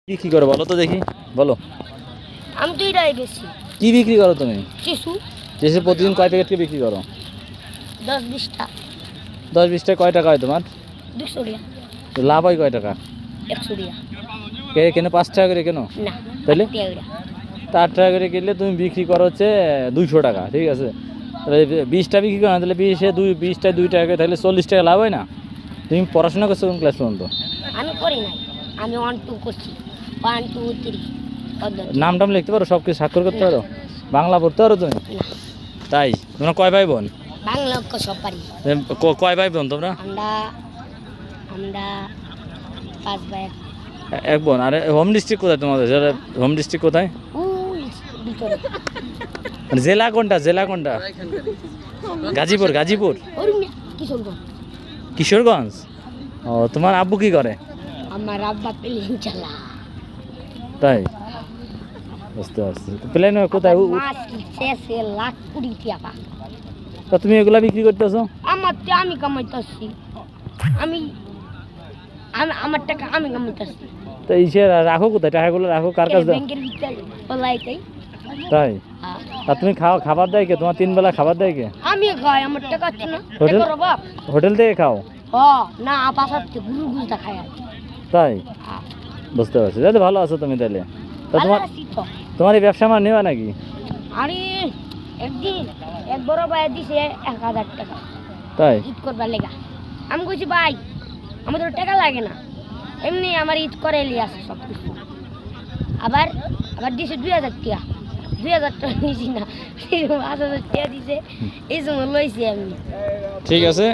কি করো বলো তো দেখি, বলো। আমি তো এটাই বেশি কি বিক্রি করো তুমি? শিশু দেশে প্রতিদিন কয় প্যাকেট করে বিক্রি করো? 10-20টা 10-20টায় কয় টাকা হয় তোমার? 200 টাকা তো লাভ হয় কয় টাকা? 100 টাকা কেন 5 টাকা করে কেন? না তাহলে 8 টাকা করে। তা 8 টাকা করে কিনলে তুমি বিক্রি করো হচ্ছে 200 টাকা, ঠিক আছে? তাহলে 20টা বিক্রি করো না, তাহলে 20টায় 2 টাকা করে, তাহলে 40 টাকা লাভ হয় না? তুমি পড়াশোনা করছো কোন ক্লাস পর্যন্ত? আমি করি নাই, আমি 1-2 করছি, 1-2-3 পদ্ধতি। নাম টাম লিখতে পারো, সব কিছু স্বাক্ষর করতে পারো, বাংলা পড়তে পারো তুমি? না, তাই? তোমরা কয় ভাই বোন? বাংলা অঙ্ক সব পারি। কয় ভাই বোন তোমরা? আমরা আমরা 5 ভাই। এক বোন। আর হোম ডিস্ট্রিক্ট কোথায় তোমাদের? হোম ডিস্ট্রিক্ট কোথায়? ওই ভিতরে মানে জেলা কোনটা? জেলা কোনটা? গাজীপুর। গাজীপুর, ওই কিশোরগঞ্জ। কিশোরগঞ্জ। ও, তোমার আব্বু কি করে? আমার আব্বা প্লেন চালা। তাই? বুঝতে পারছি। প্লেন কোথায়? মাছ শেষে লাখ 20 টাকা। তা তুমি এগুলা বিক্রি করতেছো? আমি কামাইতেছি, আমি আমার টাকা আমি কামাইতেছি। তো ইসে রাখো কোথায়? টাকাগুলো রাখো কার কাছে দাও? ব্যাংকের ভিতরে বলাইতেই। তাই? আর তুমি খাবার দেয় কে? তোমার 3 বেলা খাবার দেয় কে? আমি খাই, আমার টাকা আছে না। হোটেল? টাকা বাপ। হোটেল থেকে খাও? না বাসাতে গুরুটা খাই। তাই? বুঝতে পারছি। তাহলে ভালো আছো তুমি তাহলে। তা তোমার এই ব্যবসা আমার নেওয়া নাকি? আরে একদিন এক বড় ভাই দিছে 1000 টাকা। তাই? ঈদ করবার লেগা। আমি কইছি ভাই আমাদের টাকা লাগে না, এমনি আমার ঈদ করে এলি আছে সব কিছু। আবার দিছে 2000 টাকা। 2000 টাকা নিছি না, 5000 টাকা দিছে, এই সময় লইছি আমি। ঠিক আছে।